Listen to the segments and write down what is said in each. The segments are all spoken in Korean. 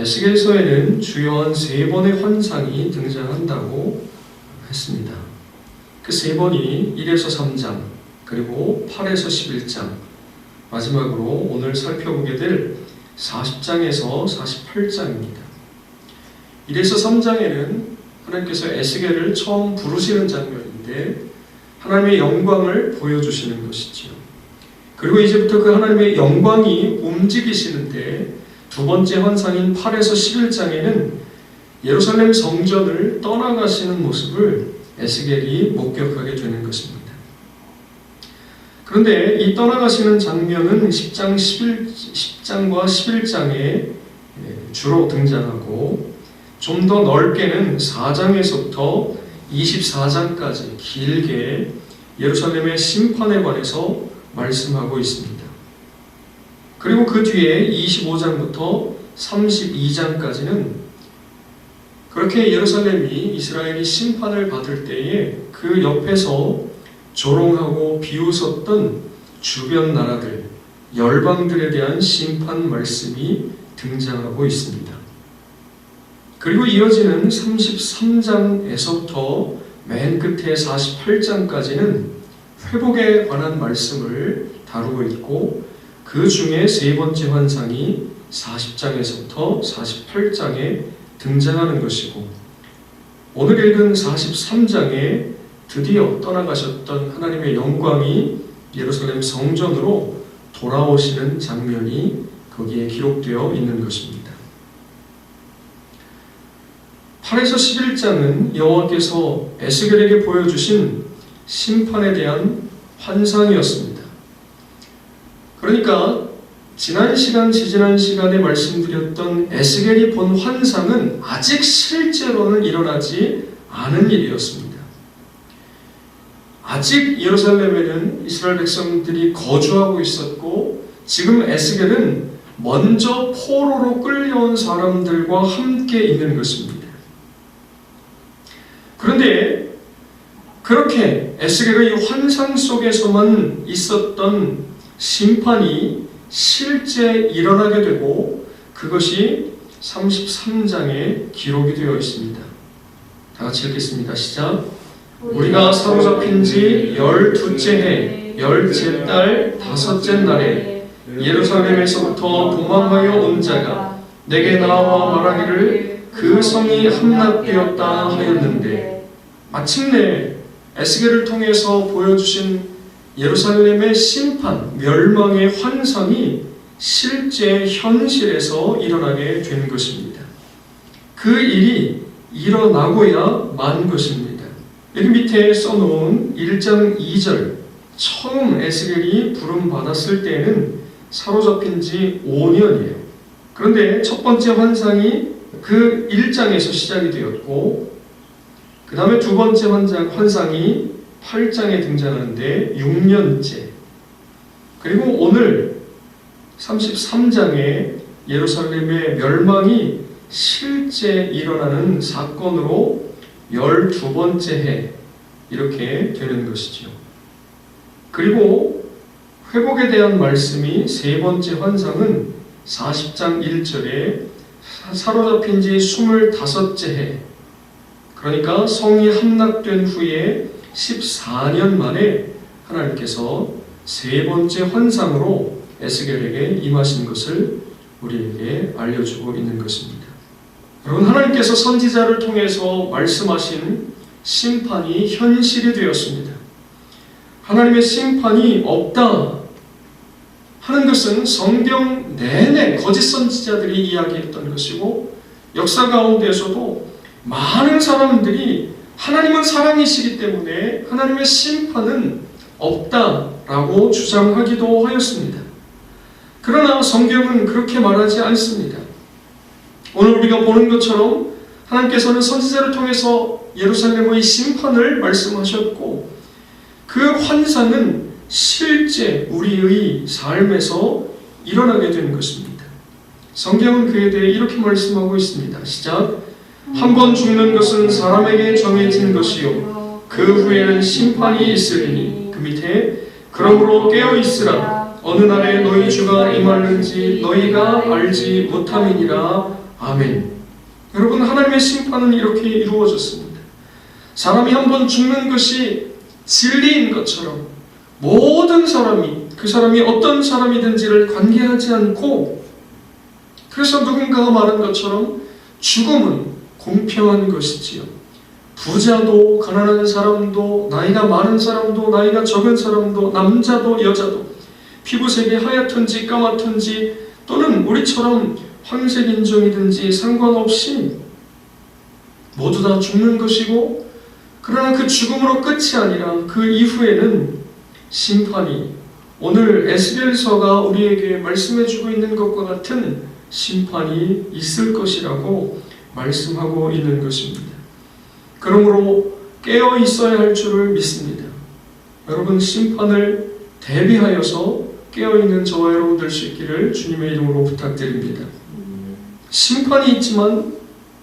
에스겔서에는 주요한 3번의 환상이 등장한다고 했습니다. 그 3번이 1에서 3장, 그리고 8에서 11장, 마지막으로 오늘 살펴보게 될 40장에서 48장입니다. 1에서 3장에는 하나님께서 에스겔을 처음 부르시는 장면인데 하나님의 영광을 보여주시는 것이지요. 그리고 이제부터 그 하나님의 영광이 움직이시는데 두 번째 환상인 8에서 11장에는 예루살렘 성전을 떠나가시는 모습을 에스겔이 목격하게 되는 것입니다. 그런데 이 떠나가시는 장면은 10장과 11장에 주로 등장하고 좀 더 넓게는 4장에서부터 24장까지 길게 예루살렘의 심판에 관해서 말씀하고 있습니다. 그리고 그 뒤에 25장부터 32장까지는 그렇게 예루살렘이 이스라엘이 심판을 받을 때에 그 옆에서 조롱하고 비웃었던 주변 나라들, 열방들에 대한 심판 말씀이 등장하고 있습니다. 그리고 이어지는 33장에서부터 맨 끝에 48장까지는 회복에 관한 말씀을 다루고 있고 그 중에 세 번째 환상이 40장에서부터 48장에 등장하는 것이고 오늘 읽은 43장에 드디어 떠나가셨던 하나님의 영광이 예루살렘 성전으로 돌아오시는 장면이 거기에 기록되어 있는 것입니다. 8에서 11장은 여호와께서 에스겔에게 보여주신 심판에 대한 환상이었습니다. 그러니까 지난 시간에 말씀드렸던 에스겔이 본 환상은 아직 실제로는 일어나지 않은 일이었습니다. 아직 예루살렘에는 이스라엘 백성들이 거주하고 있었고 지금 에스겔은 먼저 포로로 끌려온 사람들과 함께 있는 것입니다. 그런데 그렇게 에스겔의 환상 속에서만 있었던 심판이 실제 일어나게 되고 그것이 33장에 기록이 되어 있습니다. 다 같이 읽겠습니다. 시작. 우리가 사로잡힌 지 12째 해 10째 달 5째 날에 예루살렘에서부터 도망하여 온 자가 내게 나와 말하기를 그 성이 함락되었다 하였는데 마침내 에스겔을 통해서 보여주신 예루살렘의 심판, 멸망의 환상이 실제 현실에서 일어나게 된 것입니다. 그 일이 일어나고야 만 것입니다. 여기 밑에 써놓은 1장 2절 처음 에스겔이 부름받았을 때는 사로잡힌 지 5년이에요. 그런데 첫 번째 환상이 그 1장에서 시작이 되었고 그 다음에 두 번째 환상이 8장에 등장하는데 6년째 그리고 오늘 33장에 예루살렘의 멸망이 실제 일어나는 사건으로 12번째 해 이렇게 되는 것이죠. 그리고 회복에 대한 말씀이 세 번째 환상은 40장 1절에 사로잡힌 지 25째 해 그러니까 성이 함락된 후에 14년 만에 하나님께서 세 번째 환상으로 에스겔에게 임하신 것을 우리에게 알려주고 있는 것입니다. 여러분 하나님께서 선지자를 통해서 말씀하신 심판이 현실이 되었습니다. 하나님의 심판이 없다 하는 것은 성경 내내 거짓 선지자들이 이야기했던 것이고 역사 가운데에서도 많은 사람들이 하나님은 사랑이시기 때문에 하나님의 심판은 없다라고 주장하기도 하였습니다. 그러나 성경은 그렇게 말하지 않습니다. 오늘 우리가 보는 것처럼 하나님께서는 선지자를 통해서 예루살렘의 심판을 말씀하셨고 그 환상은 실제 우리의 삶에서 일어나게 된 것입니다. 성경은 그에 대해 이렇게 말씀하고 있습니다. 시작. 한 번 죽는 것은 사람에게 정해진 것이요 그 후에는 심판이 있으리니 그 밑에 그러므로 깨어 있으라 어느 날에 너희 주가 임하는지 너희가 알지 못함이니라. 아멘. 여러분, 하나님의 심판은 이렇게 이루어졌습니다. 사람이 한번 죽는 것이 진리인 것처럼 모든 사람이, 그 사람이 어떤 사람이든지를 관계하지 않고, 그래서 누군가가 말한 것처럼 죽음은 공평한 것이지요. 부자도 가난한 사람도, 나이가 많은 사람도 나이가 적은 사람도, 남자도 여자도, 피부색이 하얗든지 까맣든지 또는 우리처럼 황색 인종이든지 상관없이 모두 다 죽는 것이고, 그러나 그 죽음으로 끝이 아니라 그 이후에는 심판이, 오늘 에스겔서가 우리에게 말씀해주고 있는 것과 같은 심판이 있을 것이라고 말씀하고 있는 것입니다. 그러므로 깨어 있어야 할 줄을 믿습니다. 여러분, 심판을 대비하여서 깨어있는 저와 여러분 될 수 있기를 주님의 이름으로 부탁드립니다. 심판이 있지만,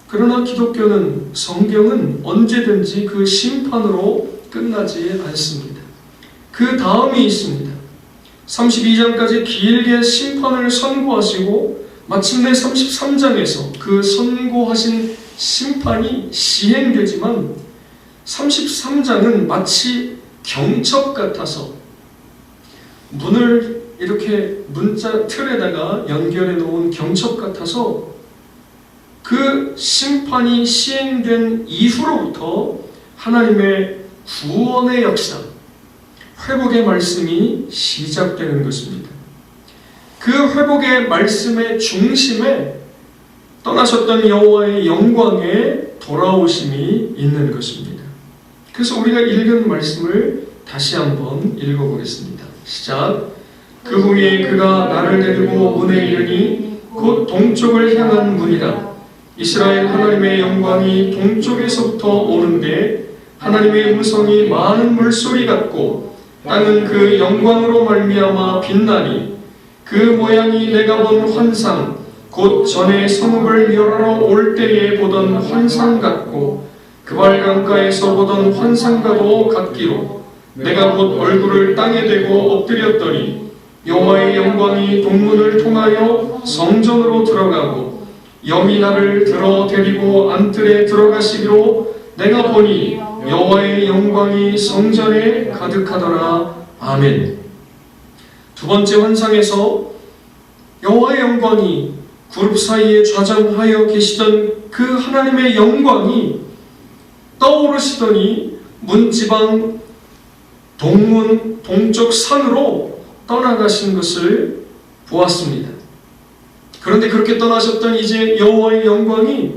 그러나 기독교는, 성경은 언제든지 그 심판으로 끝나지 않습니다. 그 다음이 있습니다. 32장까지 길게 심판을 선고하시고 마침내 33장에서 그 선고하신 심판이 시행되지만, 33장은 마치 경첩 같아서 문을 이렇게 문자 틀에다가 연결해 놓은 경첩 같아서 그 심판이 시행된 이후로부터 하나님의 구원의 역사, 회복의 말씀이 시작되는 것입니다. 그 회복의 말씀의 중심에 떠나셨던 여호와의 영광에 돌아오심이 있는 것입니다. 그래서 우리가 읽은 말씀을 다시 한번 읽어보겠습니다. 시작. 그 후에 그가 나를 데리고 문에 이르니 곧 동쪽을 향한 문이라. 이스라엘 하나님의 영광이 동쪽에서부터 오는데 하나님의 음성이 많은 물소리 같고 땅은 그 영광으로 말미암아 빛나니 그 모양이 내가 본 환상 곧 전에 성읍을 멸하러 올 때에 보던 환상 같고 그발 강가에서 보던 환상과도 같기로 내가 곧 얼굴을 땅에 대고 엎드렸더니 여호와의 영광이 동문을 통하여 성전으로 들어가고 영이 나를 들어 데리고 안뜰에 들어가시기로 내가 보니 여호와의 영광이 성전에 가득하더라. 아멘. 두 번째 환상에서 여호와의 영광이 그룹 사이에 좌정하여 계시던 그 하나님의 영광이 떠오르시더니 문지방 동문 동쪽 산으로 떠나가신 것을 보았습니다. 그런데 그렇게 떠나셨던 이제 여호와의 영광이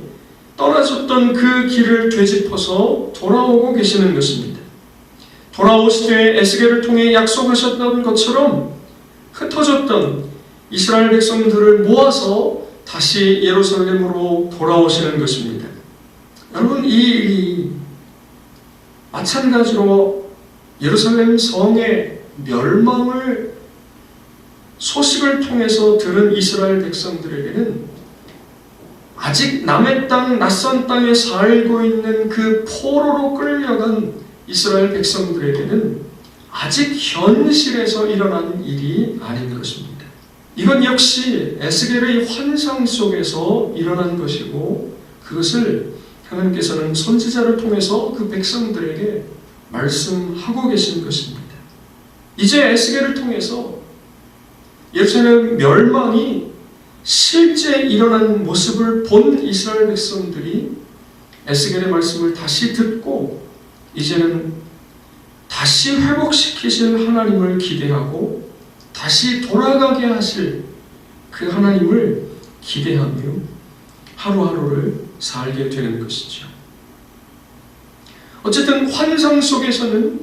떠나셨던 그 길을 되짚어서 돌아오고 계시는 것입니다. 돌아오시되 에스겔을 통해 약속하셨던 것처럼 흩어졌던 이스라엘 백성들을 모아서 다시 예루살렘으로 돌아오시는 것입니다. 여러분, 이 일이 마찬가지로 예루살렘 성의 멸망을 소식을 통해서 들은 이스라엘 백성들에게는 아직 남의 땅, 낯선 땅에 살고 있는 그 포로로 끌려간 이스라엘 백성들에게는 아직 현실에서 일어난 일이 아닌 것입니다. 이건 역시 에스겔의 환상 속에서 일어난 것이고, 그것을 하나님께서는 선지자를 통해서 그 백성들에게 말씀하고 계신 것입니다. 이제 에스겔을 통해서 예루살렘 멸망이 실제 일어난 모습을 본 이스라엘 백성들이 에스겔의 말씀을 다시 듣고 이제는 다시 회복시키실 하나님을 기대하고 다시 돌아가게 하실 그 하나님을 기대하며 하루하루를 살게 되는 것이죠. 어쨌든 환상 속에서는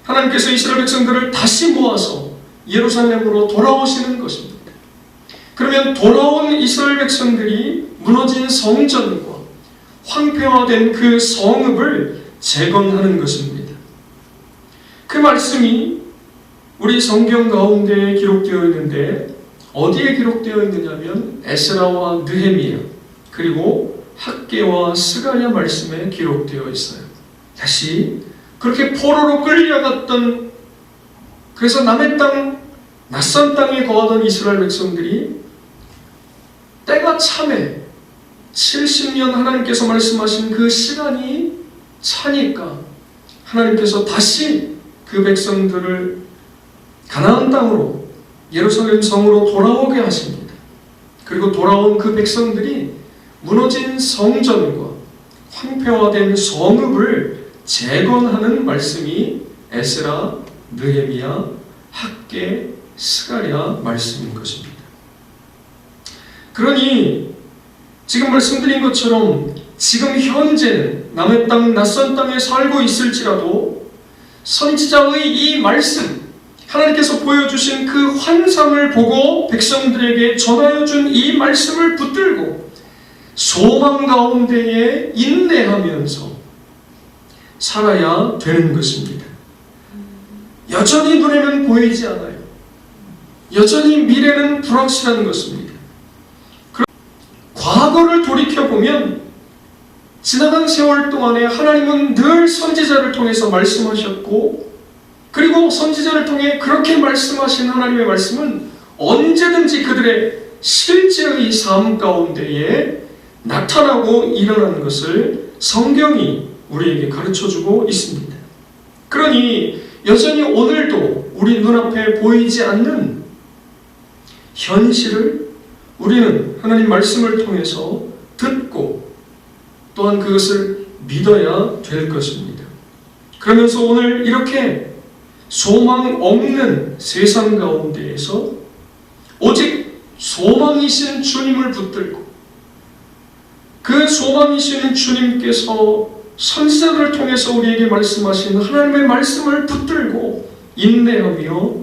하나님께서 이스라엘 백성들을 다시 모아서 예루살렘으로 돌아오시는 것입니다. 그러면 돌아온 이스라엘 백성들이 무너진 성전과 황폐화된 그 성읍을 재건하는 것입니다. 그 말씀이 우리 성경 가운데 기록되어 있는데 어디에 기록되어 있느냐면 에스라와 느헤미야 그리고 학개와 스가랴 말씀에 기록되어 있어요. 다시 그렇게 포로로 끌려갔던, 그래서 남의 땅, 낯선 땅에 거하던 이스라엘 백성들이 때가 참에 70년 하나님께서 말씀하신 그 시간이 차니까 하나님께서 다시 그 백성들을 가나안 땅으로 예루살렘 성으로 돌아오게 하십니다. 그리고 돌아온 그 백성들이 무너진 성전과 황폐화된 성읍을 재건하는 말씀이 에스라, 느헤미야, 학개, 스가랴 말씀인 것입니다. 그러니 지금 말씀드린 것처럼 지금 현재는 남의 땅, 낯선 땅에 살고 있을지라도 선지자의 이 말씀, 하나님께서 보여주신 그 환상을 보고 백성들에게 전하여 준 이 말씀을 붙들고 소망 가운데에 인내하면서 살아야 되는 것입니다. 여전히 눈에는 보이지 않아요. 여전히 미래는 불확실한 것입니다. 과거를 돌이켜보면 지나간 세월 동안에 하나님은 늘 선지자를 통해서 말씀하셨고, 그리고 선지자를 통해 그렇게 말씀하신 하나님의 말씀은 언제든지 그들의 실제의 삶 가운데에 나타나고 일어나는 것을 성경이 우리에게 가르쳐주고 있습니다. 그러니 여전히 오늘도 우리 눈앞에 보이지 않는 현실을 우리는 하나님 말씀을 통해서 듣고 또한 그것을 믿어야 될 것입니다. 그러면서 오늘 이렇게 소망 없는 세상 가운데에서 오직 소망이신 주님을 붙들고 그 소망이신 주님께서 선지자들을 통해서 우리에게 말씀하신 하나님의 말씀을 붙들고 인내하며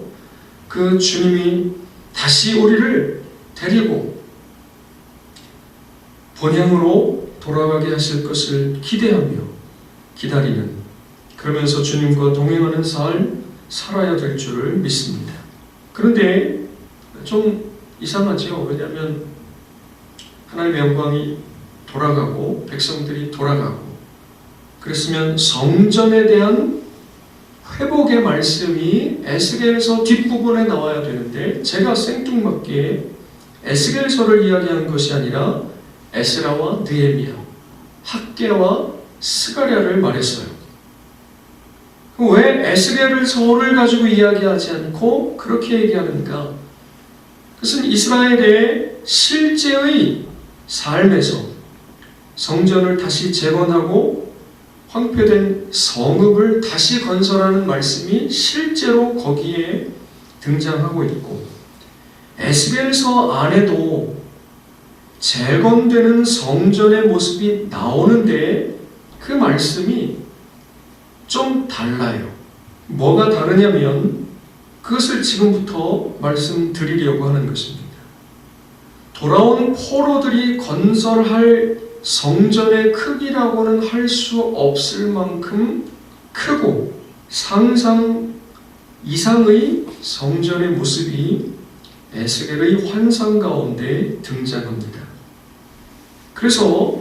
그 주님이 다시 우리를 데리고 본향으로 돌아가게 하실 것을 기대하며 기다리는, 그러면서 주님과 동행하는 삶 살아야 될 줄을 믿습니다. 그런데 좀 이상하죠. 왜냐하면 하나님의 영광이 돌아가고 백성들이 돌아가고 그랬으면 성전에 대한 회복의 말씀이 에스겔서 뒷부분에 나와야 되는데 제가 생뚱맞게 에스겔서를 이야기하는 것이 아니라 에스라와 느헤미야, 학개와 스가랴를 말했어요. 왜 에스겔서를 가지고 이야기하지 않고 그렇게 얘기하는가? 그것은 이스라엘의 실제의 삶에서 성전을 다시 재건하고 황폐된 성읍을 다시 건설하는 말씀이 실제로 거기에 등장하고 있고, 에스겔서 안에도 재건되는 성전의 모습이 나오는데 그 말씀이 좀 달라요. 뭐가 다르냐면 그것을 지금부터 말씀드리려고 하는 것입니다. 돌아온 포로들이 건설할 성전의 크기라고는 할 수 없을 만큼 크고 상상 이상의 성전의 모습이 에스겔의 환상 가운데 등장합니다. 그래서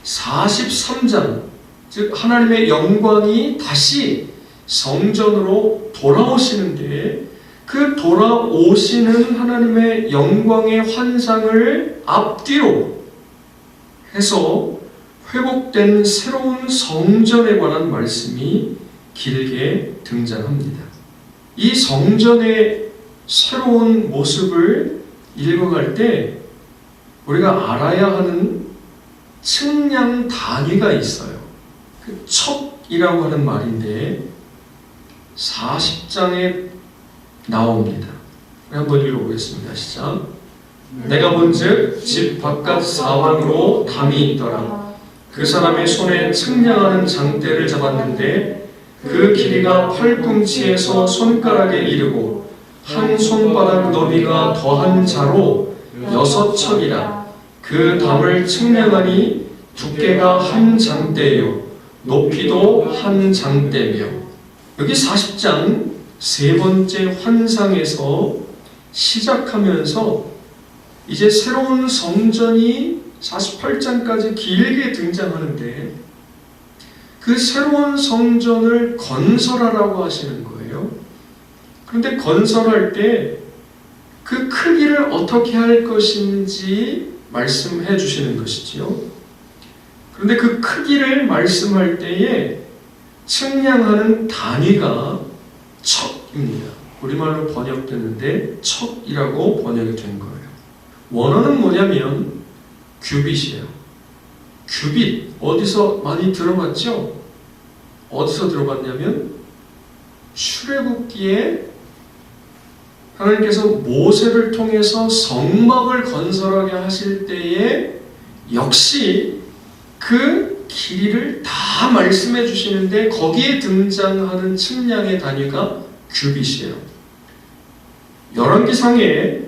43장, 즉 하나님의 영광이 다시 성전으로 돌아오시는데 그 돌아오시는 하나님의 영광의 환상을 앞뒤로 해서 회복된 새로운 성전에 관한 말씀이 길게 등장합니다. 이 성전의 새로운 모습을 읽어갈 때 우리가 알아야 하는 측량 단위가 있어요. 그 척이라고 하는 말인데 40장에 나옵니다. 한번 읽어보겠습니다. 시작. 내가 본즉 집 바깥 사방으로 담이 있더라. 그 사람의 손에 측량하는 장대를 잡았는데 그 길이가 팔꿈치에서 손가락에 이르고 한 손바닥 너비가 더한 자로 6척이라. 그 담을 측량하니 두께가 한 장대요 높이도 한 장대며. 여기 40장 세 번째 환상에서 시작하면서 이제 새로운 성전이 48장까지 길게 등장하는데 그 새로운 성전을 건설하라고 하시는 거예요. 그런데 건설할 때 그 크기를 어떻게 할 것인지 말씀해 주시는 것이지요. 그런데 그 크기를 말씀할 때에 측량하는 단위가 척입니다. 우리말로 번역됐는데 척이라고 번역이 된 거예요. 원어는 뭐냐면 규빗이에요. 규빗, 어디서 많이 들어봤죠? 어디서 들어봤냐면 출애굽기에 하나님께서 모세를 통해서 성막을 건설하게 하실 때에 역시 그 길이를 다 말씀해 주시는데 거기에 등장하는 측량의 단위가 규빗이에요. 열왕기상에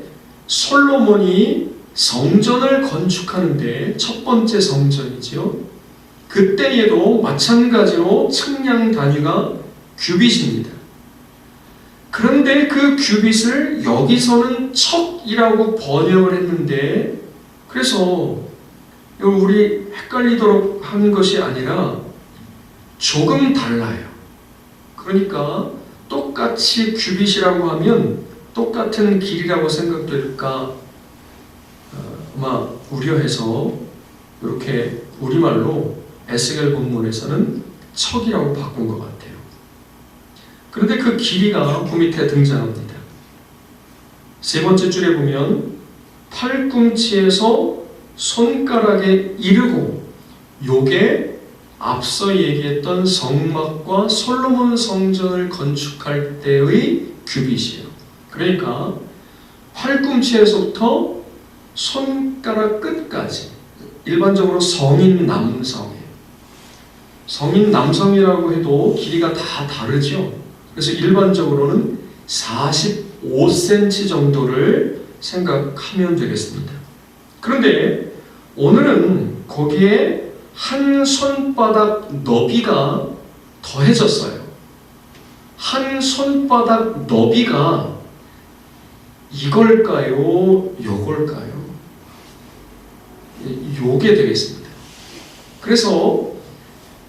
솔로몬이 성전을 건축하는데 첫 번째 성전이지요. 그때에도 마찬가지로 측량 단위가 규빗입니다. 그런데 그 규빗을 여기서는 척이라고 번역을 했는데 그래서 우리 헷갈리도록 하는 것이 아니라 조금 달라요. 그러니까 똑같이 규빗이라고 하면 똑같은 길이라고 생각될까 아마 우려해서 이렇게 우리말로 에스겔 본문에서는 척이라고 바꾼 것 같아요. 그런데 그 길이가 그 밑에 등장합니다. 세 번째 줄에 보면 팔꿈치에서 손가락에 이르고 요게 앞서 얘기했던 성막과 솔로몬 성전을 건축할 때의 규빗이에요. 그러니까 팔꿈치에서부터 손가락 끝까지 일반적으로 성인 남성이에요. 성인 남성이라고 해도 길이가 다 다르죠. 그래서 일반적으로는 45cm 정도를 생각하면 되겠습니다. 그런데 오늘은 거기에 한 손바닥 너비가 더해졌어요. 한 손바닥 너비가 이걸까요? 요걸까요? 요게 되겠습니다. 그래서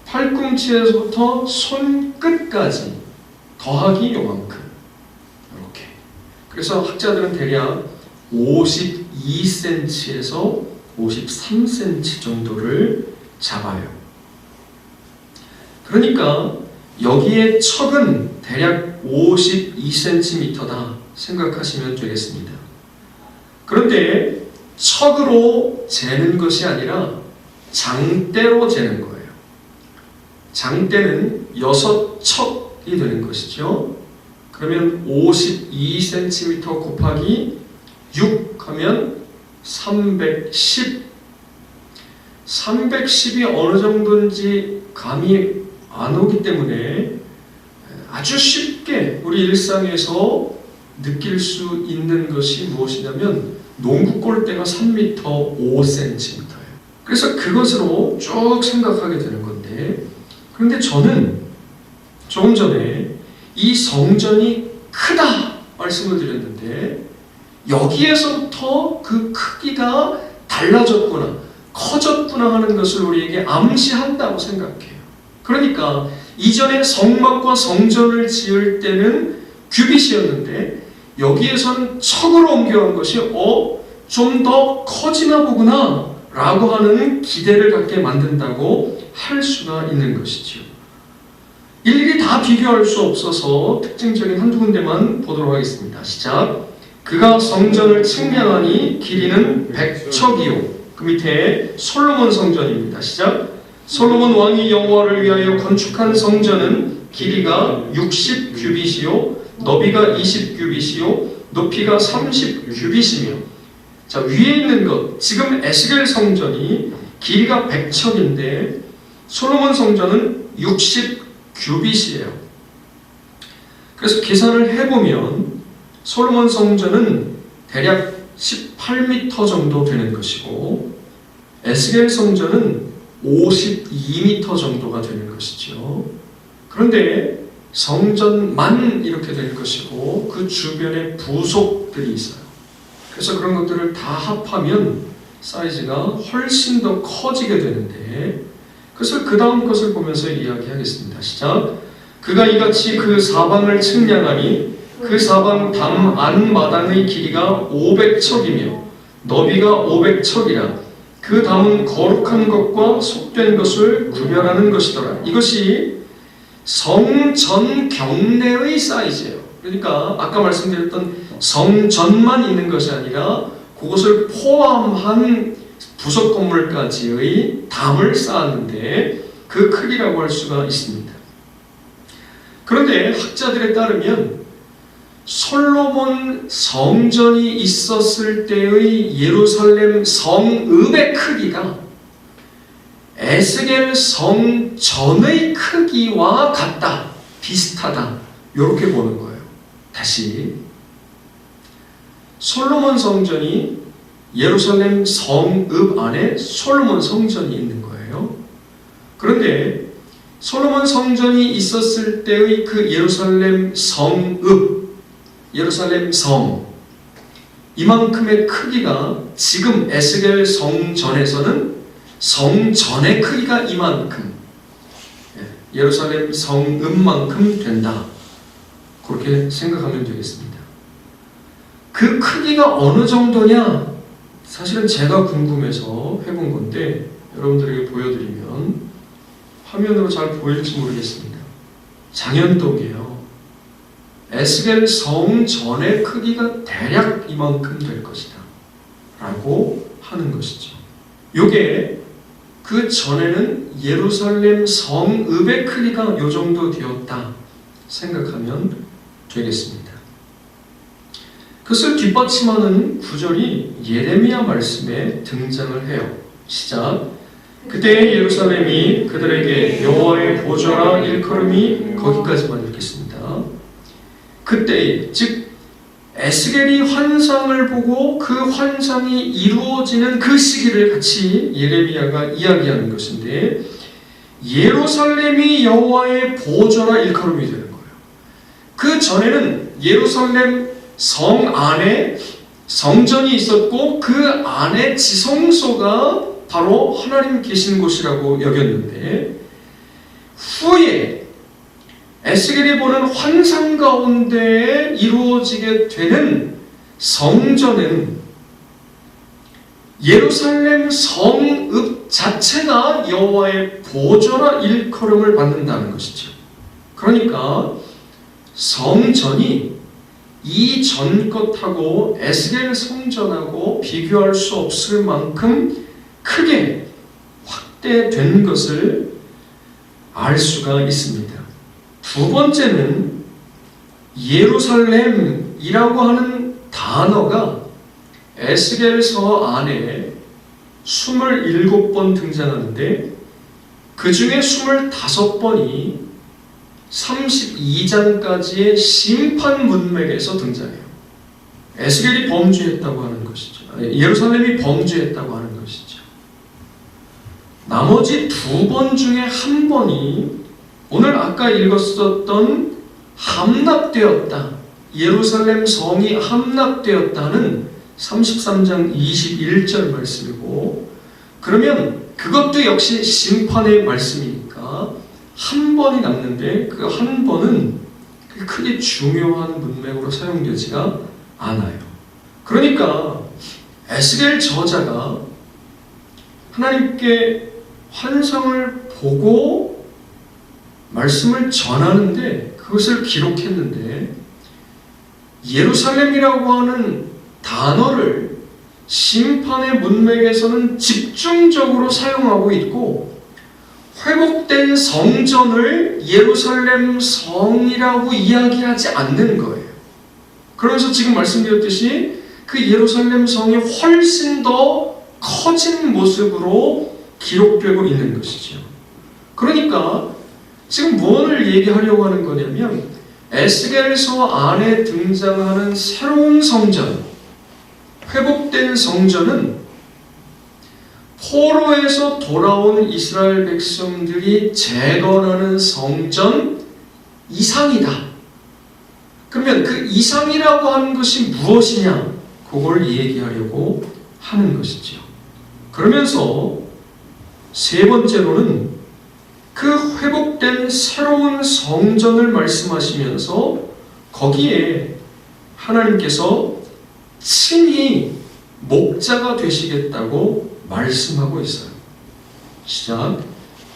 팔꿈치에서부터 손끝까지 더하기 요만큼 이렇게. 그래서 학자들은 대략 52cm에서 53cm 정도를 잡아요. 그러니까 여기에 척은 대략 52cm다 생각하시면 되겠습니다. 그런데 척으로 재는 것이 아니라 장대로 재는 거예요. 장대는 6척이 되는 것이죠. 그러면 52cm 곱하기 6 하면 310. 310이 어느 정도인지 감이 안 오기 때문에 아주 쉽게 우리 일상에서 느낄 수 있는 것이 무엇이냐면 농구 골대가 3m 5cm예요. 그래서 그것으로 쭉 생각하게 되는 건데, 그런데 저는 조금 전에 이 성전이 크다 말씀을 드렸는데 여기에서부터 그 크기가 달라졌구나, 커졌구나 하는 것을 우리에게 암시한다고 생각해요. 그러니까 이전에 성막과 성전을 지을 때는 규빗이었는데 여기에서는 척으로 옮겨간 것이 좀 더 커지나 보구나 라고 하는 기대를 갖게 만든다고 할 수가 있는 것이지요. 일일이 다 비교할 수 없어서 특징적인 한두 군데만 보도록 하겠습니다. 시작. 그가 성전을 측량하니 길이는 100척이요. 그 밑에 솔로몬 성전입니다. 시작. 솔로몬 왕이 여호와를 위하여 건축한 성전은 길이가 60규빗이요 너비가 20규빗이요 높이가 30규빗이며. 자, 위에 있는 것, 지금 에스겔 성전이 길이가 100척인데 솔로몬 성전은 60규빗이에요. 그래서 계산을 해보면 솔로몬 성전은 대략 18m 정도 되는 것이고 에스겔 성전은 52m 정도가 되는 것이죠. 그런데 성전만 이렇게 될 것이고 그 주변에 부속들이 있어요. 그래서 그런 것들을 다 합하면 사이즈가 훨씬 더 커지게 되는데, 그래서 그 다음 것을 보면서 이야기하겠습니다. 시작. 그가 이같이 그 사방을 측량하니 그 사방 담 안마당의 길이가 500척이며 너비가 500척이라. 그 담은 거룩한 것과 속된 것을 구별하는 것이더라. 이것이 성전 경내의 사이즈예요. 그러니까 아까 말씀드렸던 성전만 있는 것이 아니라 그것을 포함한 부속 건물까지의 담을 쌓았는데 그 크기라고 할 수가 있습니다. 그런데 학자들에 따르면 솔로몬 성전이 있었을 때의 예루살렘 성읍의 크기가 에스겔 성전의 크기와 같다, 비슷하다, 이렇게 보는 거예요. 다시, 솔로몬 성전이 예루살렘 성읍 안에 솔로몬 성전이 있는 거예요. 그런데 솔로몬 성전이 있었을 때의 그 예루살렘 성읍, 예루살렘 성, 이만큼의 크기가 지금 에스겔 성전에서는 성전의 크기가 이만큼, 예루살렘 성읍만큼 된다, 그렇게 생각하면 되겠습니다. 그 크기가 어느 정도냐? 사실은 제가 궁금해서 해본 건데 여러분들에게 보여드리면 화면으로 잘 보일지 모르겠습니다. 장현동이에요. 에스겔 성전의 크기가 대략 이만큼 될 것이다 라고 하는 것이죠. 요게 그 전에는 예루살렘 성읍의 크기가 요 정도 되었다 생각하면 되겠습니다. 그것을 뒷받침하는 구절이 예레미야 말씀에 등장을 해요. 시작. 그때 예루살렘이 그들에게 여호와의 보좌라 일컬음이, 거기까지만 읽겠습니다. 그때, 즉 에스겔이 환상을 보고 그 환상이 이루어지는 그 시기를 같이 예레미야가 이야기하는 것인데, 예루살렘이 여호와의 보좌라 일컬음이 되는 거예요. 그 전에는 예루살렘 성 안에 성전이 있었고 그 안에 지성소가 바로 하나님 계신 곳이라고 여겼는데, 후에 에스겔이 보는 환상 가운데 이루어지게 되는 성전은 예루살렘 성읍 자체가 여호와의 보좌라 일컬음을 받는다는 것이죠. 그러니까 성전이 이전 것하고 에스겔 성전하고 비교할 수 없을 만큼 크게 확대된 것을 알 수가 있습니다. 두 번째는 예루살렘이라고 하는 단어가 에스겔서 안에 27번 등장하는데 그 중에 25번이 32장까지의 심판 문맥에서 등장해요. 에스겔이 범죄했다고 하는 것이죠. 예루살렘이 범죄했다고 하는 것이죠. 나머지 2번 중에 한 번이 오늘 아까 읽었었던 함락되었다, 예루살렘 성이 함락되었다는 33장 21절 말씀이고, 그러면 그것도 역시 심판의 말씀이니까 한 번이 남는데 그 한 번은 크게 중요한 문맥으로 사용되지가 않아요. 그러니까 에스겔 저자가 하나님께 환상을 보고 말씀을 전하는데 그것을 기록했는데, 예루살렘이라고 하는 단어를 심판의 문맥에서는 집중적으로 사용하고 있고, 회복된 성전을 예루살렘 성이라고 이야기하지 않는 거예요. 그러면서 지금 말씀드렸듯이 그 예루살렘 성이 훨씬 더 커진 모습으로 기록되고 있는 것이죠. 그러니까 지금 무엇을 얘기하려고 하는 거냐면, 에스겔서 안에 등장하는 새로운 성전, 회복된 성전은 포로에서 돌아온 이스라엘 백성들이 재건하는 성전 이상이다. 그러면 그 이상이라고 하는 것이 무엇이냐? 그걸 얘기하려고 하는 것이죠. 그러면서 세 번째로는 그 회복된 새로운 성전을 말씀하시면서 거기에 하나님께서 친히 목자가 되시겠다고 말씀하고 있어요. 시작.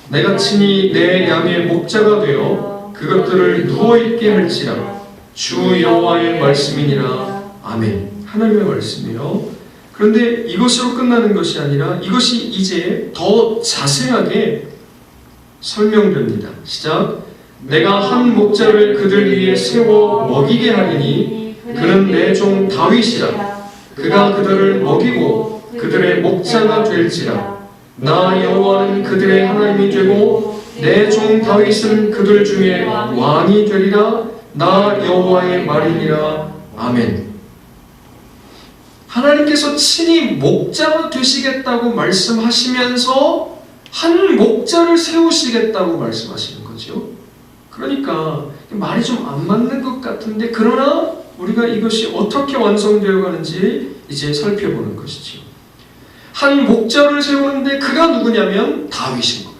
내가 친히 내 양의 목자가 되어 그것들을 누워있게 할지라. 주 여호와의 말씀이니라. 아멘. 하나님의 말씀이요. 그런데 이것으로 끝나는 것이 아니라 이것이 이제 더 자세하게 설명됩니다. 시작. 내가 한 목자를 그들 위에 세워 먹이게 하리니 그는 내 종 다윗이라. 그가 그들을 먹이고 그들의 목자가 될지라. 나 여호와는 그들의 하나님이 되고 내 종 다윗은 그들 중에 왕이 되리라. 나 여호와의 말이니라. 아멘. 하나님께서 친히 목자가 되시겠다고 말씀하시면서 한 목자를 세우시겠다고 말씀하시는 거죠. 그러니까 말이 좀 안 맞는 것 같은데, 그러나 우리가 이것이 어떻게 완성되어 가는지 이제 살펴보는 것이죠. 한 목자를 세우는데 그가 누구냐면 다윗인 거예요.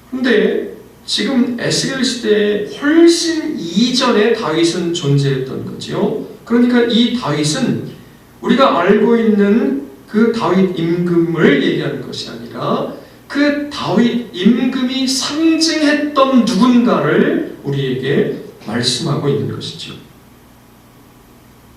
그런데 지금 에스겔 시대에 훨씬 이전에 다윗은 존재했던 거죠. 그러니까 이 다윗은 우리가 알고 있는 그 다윗 임금을 얘기하는 것이 아니라 그 다윗 임금이 상징했던 누군가를 우리에게 말씀하고 있는 것이죠.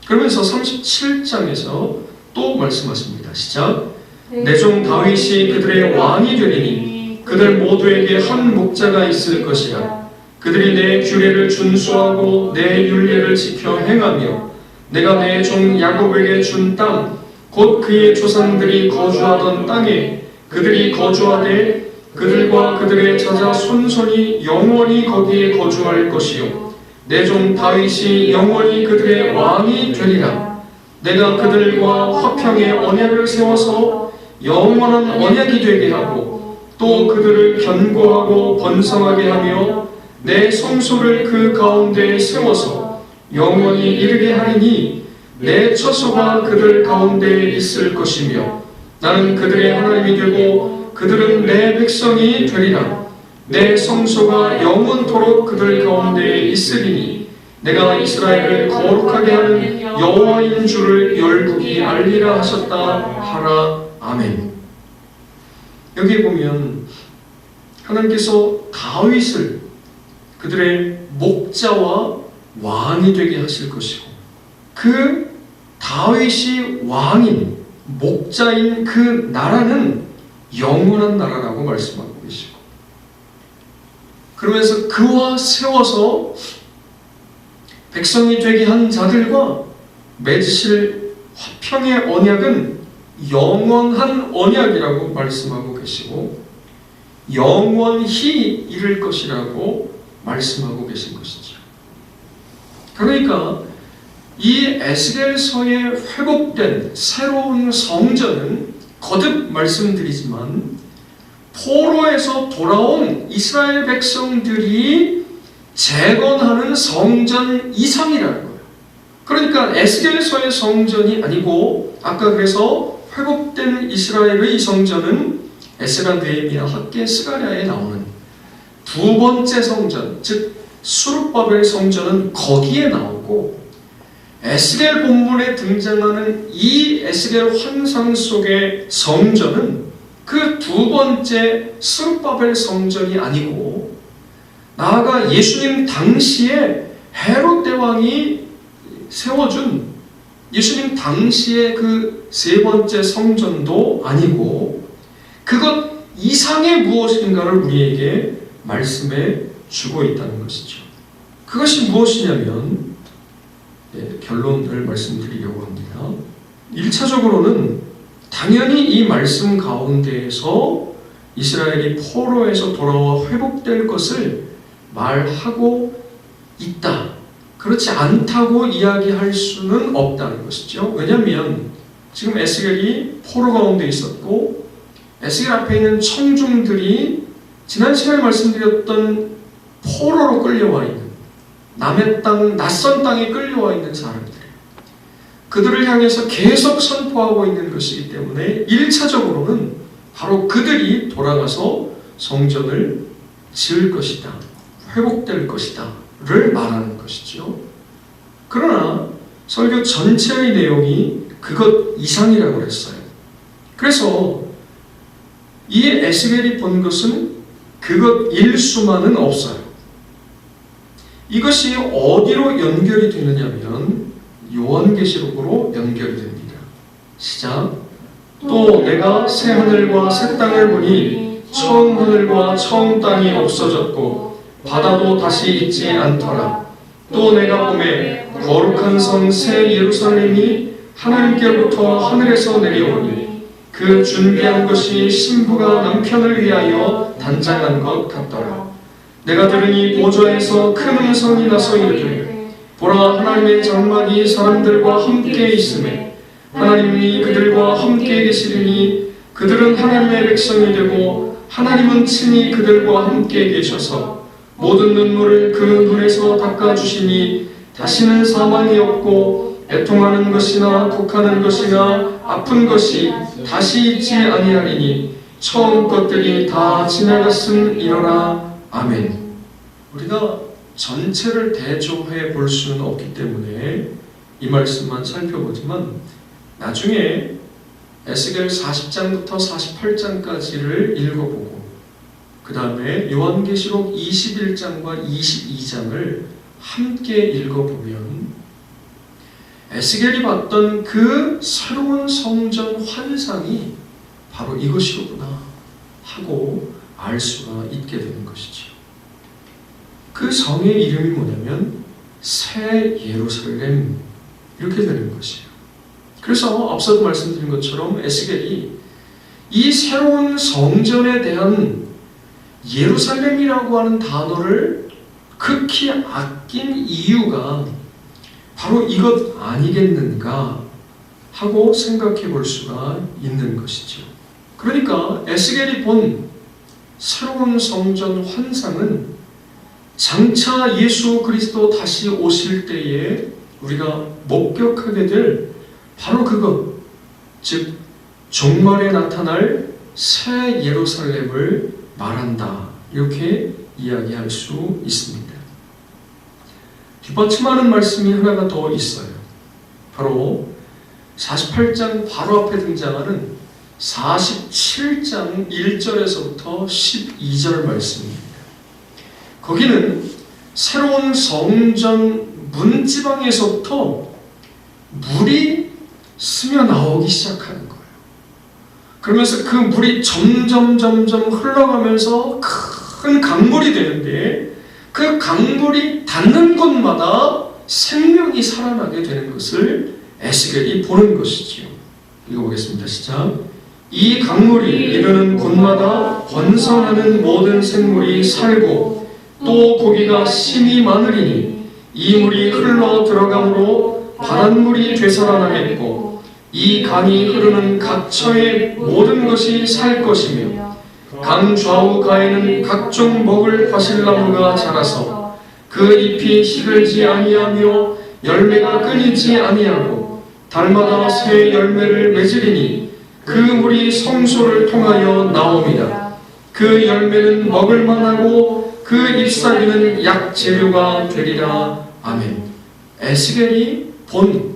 그러면서 37장에서 또 말씀하십니다. 시작. 내 종 다윗이 그들의 왕이 되리니 그들 모두에게 한 목자가 있을 것이라. 그들이 내 규례를 준수하고 내 율례를 지켜 행하며 내가 내 종 야곱에게 준 땅, 곧 그의 조상들이 거주하던 땅에 그들이 거주하되 그들과 그들의 자자 손손이 영원히 거기에 거주할 것이요 내 종 다윗이 영원히 그들의 왕이 되리라. 내가 그들과 화평의 언약을 세워서 영원한 언약이 되게 하고 또 그들을 견고하고 번성하게 하며 내 성소를 그 가운데에 세워서 영원히 이르게 하리니 내 처소가 그들 가운데에 있을 것이며 나는 그들의 하나님이 되고 그들은 내 백성이 되리라. 내 성소가 영원토록 그들 가운데에 있으리니 내가 이스라엘을 거룩하게 하는 여호와인 줄을 열국이 알리라 하셨다 하라. 아멘. 여기 보면 하나님께서 다윗을 그들의 목자와 왕이 되게 하실 것이고 그 다윗이 왕인 목자인 그 나라는 영원한 나라라고 말씀하고 계시고, 그러면서 그와 세워서 백성이 되게 한 자들과 맺으실 화평의 언약은 영원한 언약이라고 말씀하고 계시고 영원히 이룰 것이라고 말씀하고 계신 것이죠. 그러니까 이 에스겔서에 회복된 새로운 성전은 거듭 말씀드리지만 포로에서 돌아온 이스라엘 백성들이 재건하는 성전 이상이라는 거예요. 그러니까 에스겔서의 성전이 아니고 아까 그래서 회복된 이스라엘의 성전은 에스라, 느헤미야, 학개, 스가랴에 나오는 두 번째 성전, 즉 수룹바벨 성전은 거기에 나오고 에스겔 본문에 등장하는 이 에스겔 환상 속의 성전은 그 두 번째 수룹바벨 성전이 아니고 나아가 예수님 당시에 헤롯 대왕이 세워준 예수님 당시의 그 세 번째 성전도 아니고 그것 이상의 무엇인가를 우리에게 말씀해 주고 있다는 것이죠. 그것이 무엇이냐면 결론을 말씀드리려고 합니다. 1차적으로는 당연히 이 말씀 가운데에서 이스라엘이 포로에서 돌아와 회복될 것을 말하고 있다. 그렇지 않다고 이야기할 수는 없다는 것이죠. 왜냐하면 지금 에스겔이 포로 가운데 있었고 에스겔 앞에 있는 청중들이 지난 시간에 말씀드렸던 포로로 끌려와 있는 남의 땅, 낯선 땅에 끌려와 있는 사람들, 그들을 향해서 계속 선포하고 있는 것이기 때문에 1차적으로는 바로 그들이 돌아가서 성전을 지을 것이다, 회복될 것이다 를 말하는 것이죠. 그러나 설교 전체의 내용이 그것 이상이라고 그랬어요. 그래서 이 에스겔이 본 것은 그것 일수만은 없어요. 이것이 어디로 연결이 되느냐면 요한계시록으로 연결이 됩니다. 시작. 또 내가 새 하늘과 새 땅을 보니 처음 하늘과 처음 땅이 없어졌고 바다도 다시 있지 않더라. 또 내가 보매 거룩한 성 새 예루살렘이 하나님께로부터 하늘에서 내려오니 그 준비한 것이 신부가 남편을 위하여 단장한 것 같더라. 내가 들으니 보좌에서 큰 음성이 나서 이르되 보라, 하나님의 장막이 사람들과 함께 있으매 하나님이 그들과 함께 계시리니 그들은 하나님의 백성이 되고 하나님은 친히 그들과 함께 계셔서 모든 눈물을 그 눈에서 닦아주시니 다시는 사망이 없고 애통하는 것이나 곡하는 것이나 아픈 것이 다시 있지 아니하리니 처음 것들이 다 지나갔음이로라. 아멘. 우리가 전체를 대조해 볼 수는 없기 때문에 이 말씀만 살펴보지만 나중에 에스겔 40장부터 48장까지를 읽어보고 그 다음에 요한계시록 21장과 22장을 함께 읽어보면 에스겔이 봤던 그 새로운 성전 환상이 바로 이것이로구나 하고 알 수가 있게 되는 것이죠. 그 성의 이름이 뭐냐면 새 예루살렘 이렇게 되는 것이에요. 그래서 앞서도 말씀드린 것처럼 에스겔이 이 새로운 성전에 대한 예루살렘이라고 하는 단어를 극히 아낀 이유가 바로 이것 아니겠는가 하고 생각해 볼 수가 있는 것이죠. 그러니까 에스겔이 본 새로운 성전 환상은 장차 예수 그리스도 다시 오실 때에 우리가 목격하게 될 바로 그것, 즉 종말에 나타날 새 예루살렘을 말한다. 이렇게 이야기할 수 있습니다. 뒷받침하는 말씀이 하나가 더 있어요. 바로 48장 바로 앞에 등장하는 47장 1절에서부터 12절 말씀입니다. 거기는 새로운 성전 문지방에서부터 물이 스며 나오기 시작하는 거예요. 그러면서 그 물이 점점 흘러가면서 큰 강물이 되는데 그 강물이 닿는 곳마다 생명이 살아나게 되는 것을 에스겔이 보는 것이지요. 읽어보겠습니다. 시작. 이 강물이 이르는 곳마다 번성하는 모든 생물이 살고 또 고기가 심이 많으리니 이 물이 흘러 들어가므로 바닷물이 되살아나겠고 이 강이 흐르는 각처의 모든 것이 살 것이며 강 좌우 가에는 각종 먹을 과실나무가 자라서 그 잎이 시들지 아니하며 열매가 끊이지 아니하고 달마다 새 열매를 맺으리니 그 물이 성소를 통하여 나옵니다. 그 열매는 먹을 만하고 그 잎사귀는 약재료가 되리라. 아멘. 에스겔이 본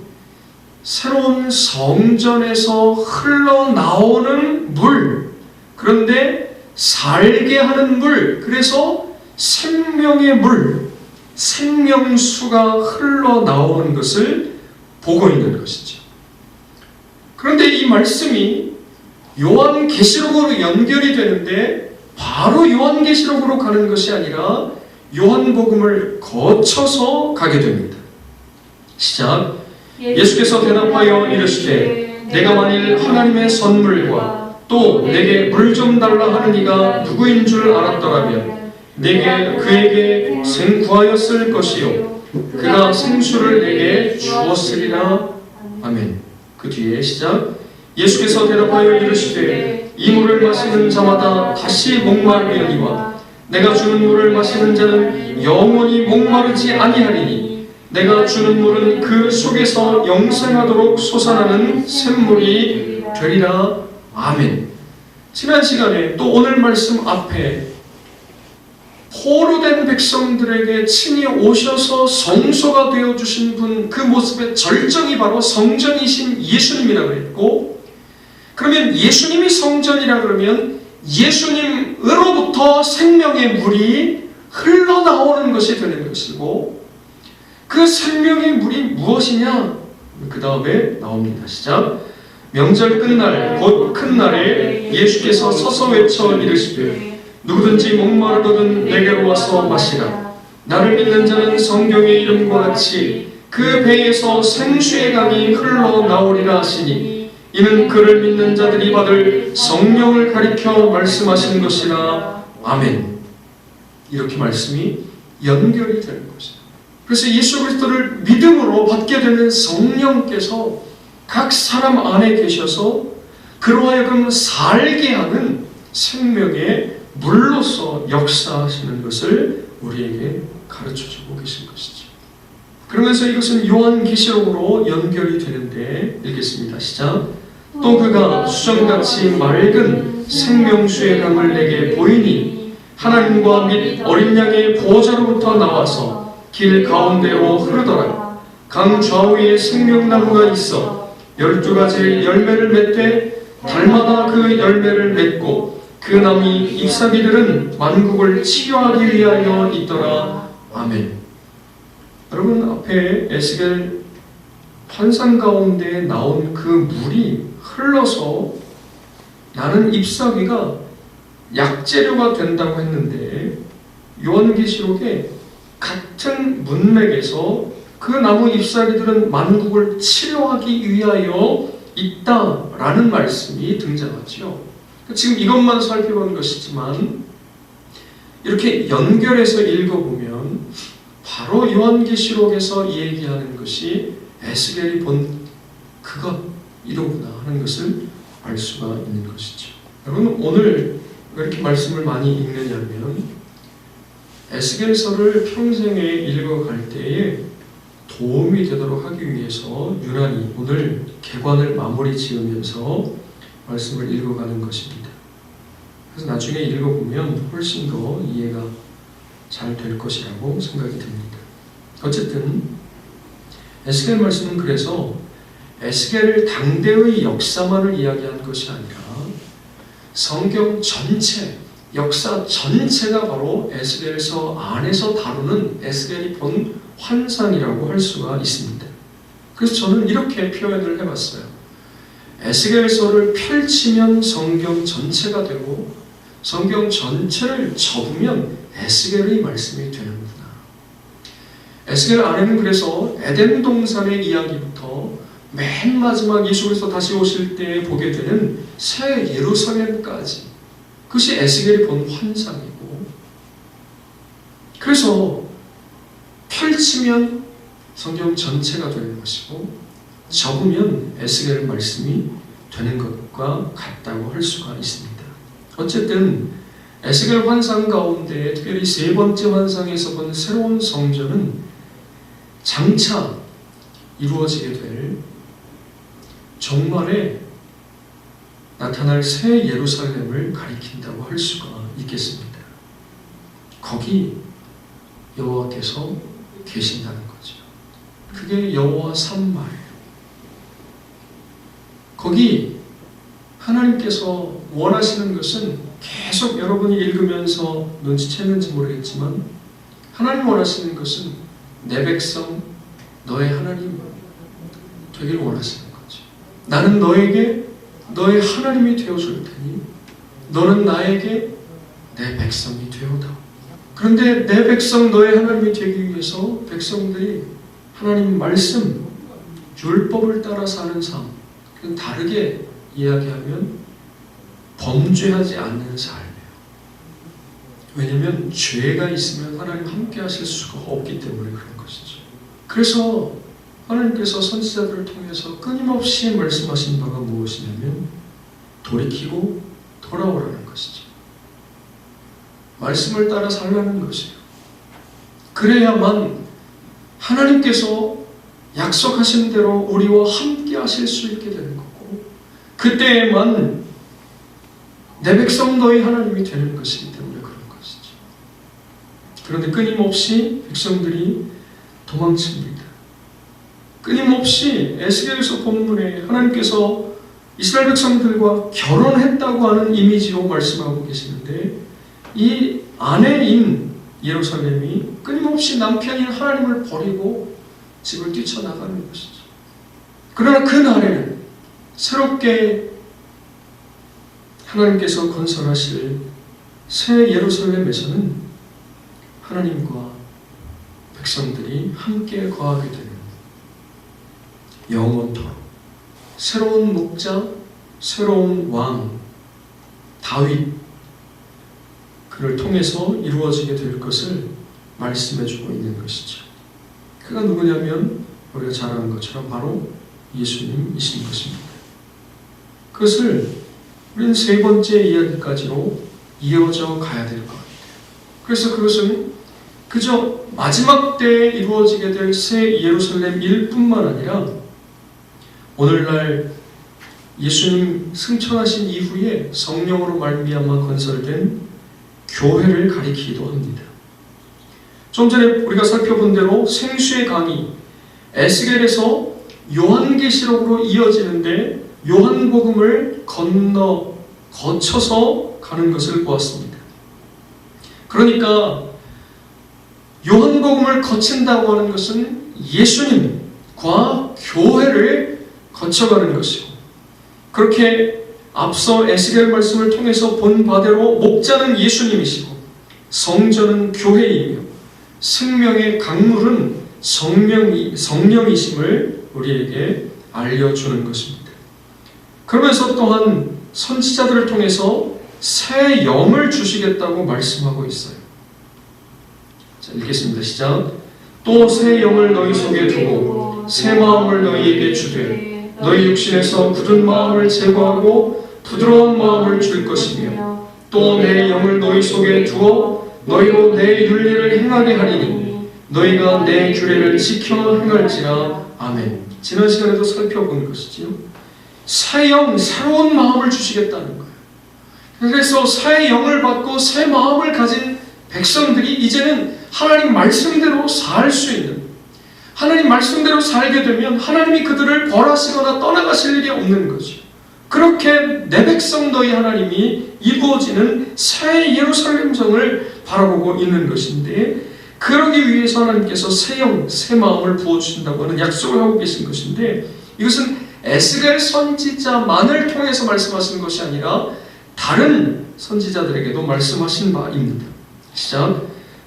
새로운 성전에서 흘러나오는 물, 그런데 살게 하는 물, 그래서 생명의 물, 생명수가 흘러나오는 것을 보고 있는 것이죠. 그런데 이 말씀이 요한계시록으로 연결이 되는데 바로 요한계시록으로 가는 것이 아니라 요한복음을 거쳐서 가게 됩니다. 시작. 예수께서 대답하여 이르시되 내가 만일 하나님의 선물과 또 내게 물 좀 달라 하는 이가 누구인 줄 알았더라면 내게 그에게 생구하였을 것이요 그가 생수를 내게 주었으리라. 아멘. 그 뒤에 시작. 예수께서 대답하여 이르시되 이 물을 마시는 자마다 다시 목마르리니와 내가 주는 물을 마시는 자는 영원히 목마르지 아니하리니 내가 주는 물은 그 속에서 영생하도록 솟아나는 샘물이 되리라. 아멘. 지난 시간에 또 오늘 말씀 앞에 포로된 백성들에게 친히 오셔서 성소가 되어주신 분, 그 모습의 절정이 바로 성전이신 예수님이라고 했고, 그러면 예수님이 성전이라 그러면 예수님으로부터 생명의 물이 흘러나오는 것이 되는 것이고, 그 생명의 물이 무엇이냐? 그 다음에 나옵니다. 시작. 명절 끝날 곧 큰 날에 예수께서 서서 외쳐 이르시되 누구든지 목마르거든 내게로 와서 마시라. 나를 믿는 자는 성경의 이름과 같이 그 배에서 생수의 강이 흘러나오리라 하시니 이는 그를 믿는 자들이 받을 성령을 가리켜 말씀하신 것이라. 아멘. 이렇게 말씀이 연결이 되는 것이죠. 그래서 예수 그리스도를 믿음으로 받게 되는 성령께서 각 사람 안에 계셔서 그로 하여금 살게 하는 생명의 물로서 역사하시는 것을 우리에게 가르쳐주고 계신 것이죠. 그러면서 이것은 요한계시록으로 연결이 되는데 읽겠습니다. 시작. 또 그가 수정같이 맑은 생명수의 강을 내게 보이니 하나님과 및 어린 양의 보호자로부터 나와서 길 가운데로 흐르더라. 강 좌우에 생명나무가 있어 12가지 열매를 맺되 달마다 그 열매를 맺고 그 나무 잎사귀들은 만국을 치료하기 위하여 있더라. 아멘. 여러분, 앞에 에스겔 환상 가운데 나온 그 물이 흘러서 나는 잎사귀가 약재료가 된다고 했는데, 요한계시록에 같은 문맥에서 그 나무 잎사귀들은 만국을 치료하기 위하여 있다라는 말씀이 등장하죠. 지금 이것만 살펴본 것이지만 이렇게 연결해서 읽어보면 바로 요한계시록에서 얘기하는 것이 에스겔이 본 그것이로구나 하는 것을 알 수가 있는 것이죠. 여러분, 오늘 왜 이렇게 말씀을 많이 읽느냐면 에스겔서를 평생에 읽어갈 때에 도움이 되도록 하기 위해서 유난히 오늘 개관을 마무리 지으면서 말씀을 읽어가는 것입니다. 그래서 나중에 읽어보면 훨씬 더 이해가 잘 될 것이라고 생각이 듭니다. 어쨌든 에스겔 말씀은 그래서 에스겔 당대의 역사만을 이야기한 것이 아니라 성경 전체, 역사 전체가 바로 에스겔서 안에서 다루는 에스겔이 본 환상이라고 할 수가 있습니다. 그래서 저는 이렇게 표현을 해봤어요. 에스겔서를 펼치면 성경 전체가 되고 성경 전체를 접으면 에스겔의 말씀이 되는구나. 에스겔 안에는 그래서 에덴 동산의 이야기부터 맨 마지막 예수 그리스도 다시 오실 때 보게 되는 새 예루살렘까지, 그것이 에스겔이 본 환상이고, 그래서 펼치면 성경 전체가 되는 것이고 접으면 에스겔 말씀이 되는 것과 같다고 할 수가 있습니다. 어쨌든 에스겔 환상 가운데 특별히 세 번째 환상에서 본 새로운 성전은 장차 이루어지게 될 종말에 나타날 새 예루살렘을 가리킨다고 할 수가 있겠습니다. 거기 여호와께서 계신다는 거죠. 그게 여호와 삼마예요. 거기 하나님께서 원하시는 것은 계속 여러분이 읽으면서 눈치챘는지 모르겠지만 하나님 원하시는 것은 내 백성, 너의 하나님 되길 원하시는 거죠. 나는 너에게 너의 하나님이 되어줄 테니 너는 나에게 내 백성이 되어다. 그런데 내 백성, 너의 하나님이 되기 위해서 백성들이 하나님 말씀, 율법을 따라 사는 삶, 다르게 이야기하면 범죄하지 않는 삶이에요. 왜냐하면 죄가 있으면 하나님 함께 하실 수가 없기 때문에 그런 것이죠. 그래서 하나님께서 선지자들을 통해서 끊임없이 말씀하신 바가 무엇이냐면 돌이키고 돌아오라는 것이죠. 말씀을 따라 살라는 것이에요. 그래야만 하나님께서 약속하신 대로 우리와 함께 하실 수 있게 되는 거고, 그때에만 내 백성 너희 하나님이 되는 것이기 때문에 그런 것이죠. 그런데 끊임없이 백성들이 도망칩니다. 끊임없이 에스겔서 본문에 하나님께서 이스라엘 백성들과 결혼했다고 하는 이미지로 말씀하고 계시는데, 이 아내인 예루살렘이 끊임없이 남편인 하나님을 버리고 집을 뛰쳐나가는 것이죠. 그러나 그 날에는 새롭게 하나님께서 건설하실 새 예루살렘에서는 하나님과 백성들이 함께 거하게 되는 영원토록 새로운 목자, 새로운 왕 다윗, 그를 통해서 이루어지게 될 것을 말씀해주고 있는 것이죠. 그가 누구냐면 우리가 잘 아는 것처럼 바로 예수님이신 것입니다. 그것을 우리는 세 번째 이야기까지로 이어져 가야 될 것 같아요. 그래서 그것은 그저 마지막 때에 이루어지게 될 새 예루살렘일 뿐만 아니라 오늘날 예수님 승천하신 이후에 성령으로 말미암아 건설된 교회를 가리키기도 합니다. 좀 전에 우리가 살펴본 대로 생수의 강이 에스겔에서 요한계시록으로 이어지는데 요한복음을 거쳐서 가는 것을 보았습니다. 그러니까 요한복음을 거친다고 하는 것은 예수님과 교회를 거쳐가는 것이고, 그렇게 앞서 에스겔 말씀을 통해서 본 바대로 목자는 예수님이시고 성전은 교회이며 생명의 강물은 성령이심을 우리에게 알려주는 것입니다. 그러면서 또한 선지자들을 통해서 새 영을 주시겠다고 말씀하고 있어요. 자, 읽겠습니다. 시작. 또 새 영을 너희 속에 두고 새 마음을 너희에게 주되 너희 육신에서 굳은 마음을 제거하고 부드러운 마음을 줄 것이며 또 내 영을 너희 속에 두어 너희로 내 윤리를 행하게 하리니 너희가 내 규례를 지켜 행할지라. 아멘. 지난 시간에도 살펴본 것이지요. 새 영, 새로운 마음을 주시겠다는 거예요. 그래서 새 영을 받고 새 마음을 가진 백성들이 이제는 하나님 말씀대로 살 수 있는, 하나님 말씀대로 살게 되면 하나님이 그들을 벌하시거나 떠나가실 일이 없는 거죠. 그렇게 내 백성 너희 하나님이 이루어지는 새 예루살렘성을 바라보고 있는 것인데, 그러기 위해서 하나님께서 새 영, 새 마음을 부어주신다고 하는 약속을 하고 계신 것인데, 이것은 에스겔 선지자만을 통해서 말씀하시는 것이 아니라 다른 선지자들에게도 말씀하신 바입니다. 시작.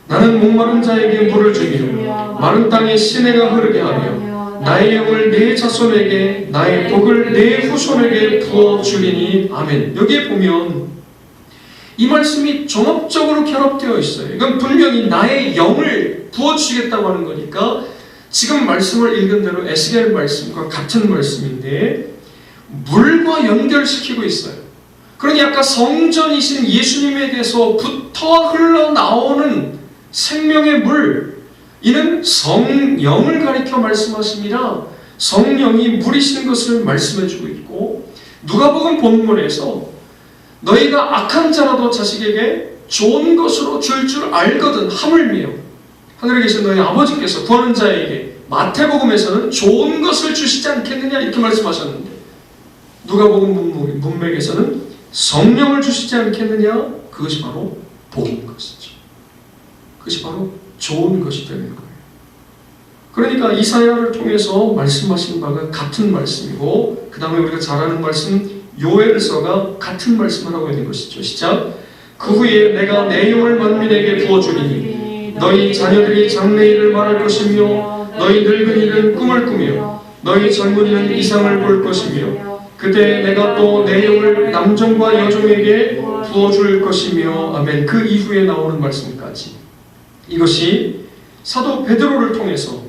나는 목마른 자에게 물을 주며 마른 땅에 시내가 흐르게 하며 나의 영을 내 자손에게 나의 복을 내 후손에게 부어주리니. 아멘. 여기에 보면 이 말씀이 종합적으로 결합되어 있어요. 이건 분명히 나의 영을 부어주시겠다고 하는 거니까 지금 말씀을 읽은 대로 에스겔 말씀과 같은 말씀인데 물과 연결시키고 있어요. 그러니 아까 성전이신 예수님에게서부터 흘러나오는 생명의 물, 이는 성령을 가리켜 말씀하심이라 성령이 물이신 것을 말씀해주고 있고, 누가복음 본문에서 너희가 악한 자라도 자식에게 좋은 것으로 줄 알거든 하물며 하늘에 계신 너희 아버지께서 구하는 자에게 마태복음에서는 좋은 것을 주시지 않겠느냐 이렇게 말씀하셨는데, 누가복음 문맥에서는 성령을 주시지 않겠느냐, 그것이 바로 복인 것이죠. 그것이 바로 좋은 것이 되는 거예요. 그러니까 이사야를 통해서 말씀하신 바가 같은 말씀이고, 그 다음에 우리가 잘 아는 말씀 요엘서가 같은 말씀을 하고 있는 것이죠. 시작. 그 후에 내가 내 영을 만민에게 부어주리니 너희 자녀들이 장래일을 말할 것이며 너희 늙은이는 꿈을 꾸며 너희 젊은이는 이상을 볼 것이며 그때 내가 또 내 영을 남종과 여종에게 부어줄 것이며. 아멘. 그 이후에 나오는 말씀까지, 이것이 사도 베드로를 통해서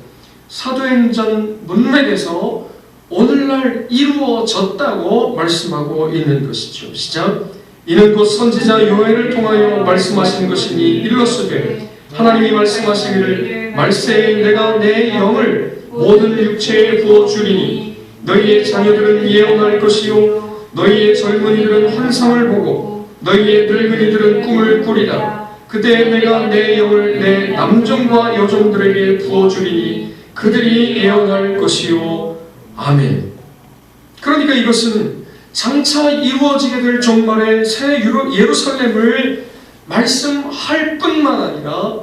사도행전 문맥에서 오늘날 이루어졌다고 말씀하고 있는 것이죠. 시작. 이는 곧 선지자 요엘을 통하여 말씀하신 것이니 일러스되 하나님이 말씀하시기를 말세에 내가 내 영을 모든 육체에 부어주리니 너희의 자녀들은 예언할 것이요 너희의 젊은이들은 환상을 보고 너희의 늙은이들은 꿈을 꾸리라. 그때 내가 내 영을 내 남종과 여종들에게 부어주리니 그들이 애원할 것이요. 아멘. 그러니까 이것은 장차 이루어지게 될 종말의 새 예루살렘을 말씀할 뿐만 아니라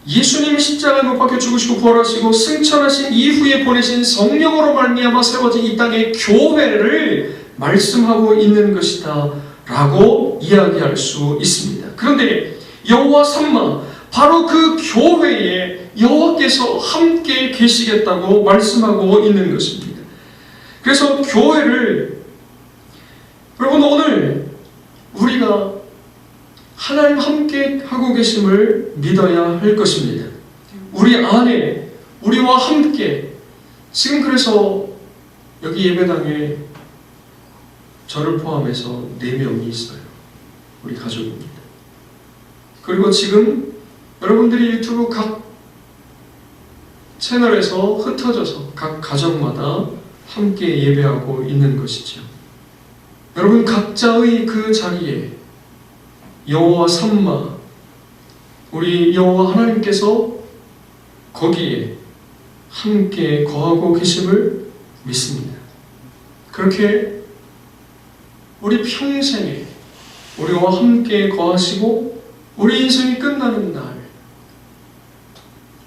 예수님이 십자가에 못 박혀 죽으시고 부활하시고 승천하신 이후에 보내신 성령으로 말미암아 세워진 이 땅의 교회를 말씀하고 있는 것이다 라고 이야기할 수 있습니다. 그런데 여호와 삼마, 바로 그 교회에 여호와께서 함께 계시겠다고 말씀하고 있는 것입니다. 그래서 교회를, 여러분, 오늘 우리가 하나님 함께 하고 계심을 믿어야 할 것입니다. 우리 안에 우리와 함께, 지금 그래서 여기 예배당에 저를 포함해서 4명이 있어요. 우리 가족입니다. 그리고 지금 여러분들이 유튜브 각 채널에서 흩어져서 각 가정마다 함께 예배하고 있는 것이죠. 여러분 각자의 그 자리에 여호와 삼마, 우리 여호와 하나님께서 거기에 함께 거하고 계심을 믿습니다. 그렇게 우리 평생에 우리와 함께 거하시고 우리 인생이 끝나는 날,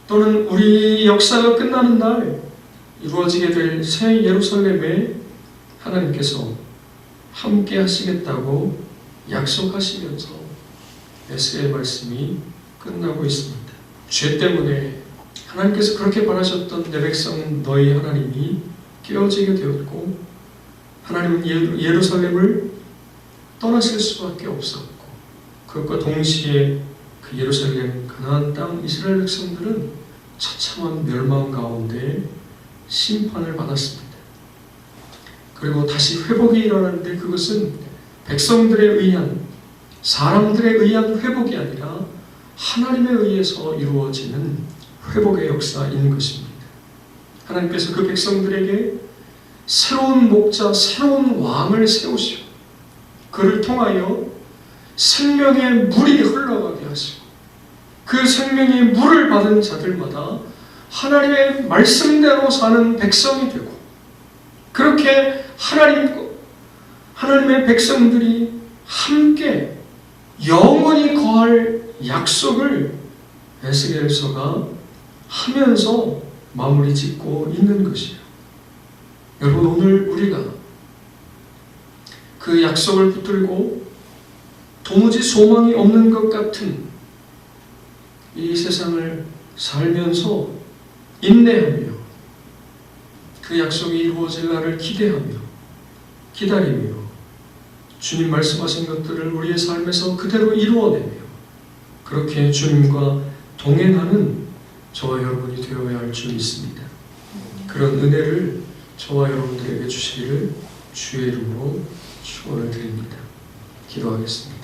또는 우리 역사가 끝나는 날 이루어지게 될 새 예루살렘에 하나님께서 함께 하시겠다고 약속하시면서 에스겔 말씀이 끝나고 있습니다. 죄 때문에 하나님께서 그렇게 바라셨던 내 백성 너희 하나님이 깨어지게 되었고, 하나님은 예루살렘을 떠나실 수밖에 없었고, 그것과 동시에 그 예루살렘 가나안 땅 이스라엘 백성들은 처참한 멸망 가운데 심판을 받았습니다. 그리고 다시 회복이 일어나는데 그것은 백성들에 의한, 사람들에 의한 회복이 아니라 하나님에 의해서 이루어지는 회복의 역사인 것입니다. 하나님께서 그 백성들에게 새로운 목자, 새로운 왕을 세우시고 그를 통하여 생명의 물이 흘러가게 하시고, 그 생명의 물을 받은 자들마다 하나님의 말씀대로 사는 백성이 되고, 그렇게 하나님의 백성들이 함께 영원히 거할 약속을 에스겔서가 하면서 마무리 짓고 있는 것이에요. 여러분, 오늘 우리가 그 약속을 붙들고 도무지 소망이 없는 것 같은 이 세상을 살면서 인내하며 그 약속이 이루어질 날을 기다리며 주님 말씀하신 것들을 우리의 삶에서 그대로 이루어내며 그렇게 주님과 동행하는 저와 여러분이 되어야 할 줄 믿습니다. 그런 은혜를 저와 여러분들에게 주시기를 주의 이름으로 축원을 드립니다. 기도하겠습니다.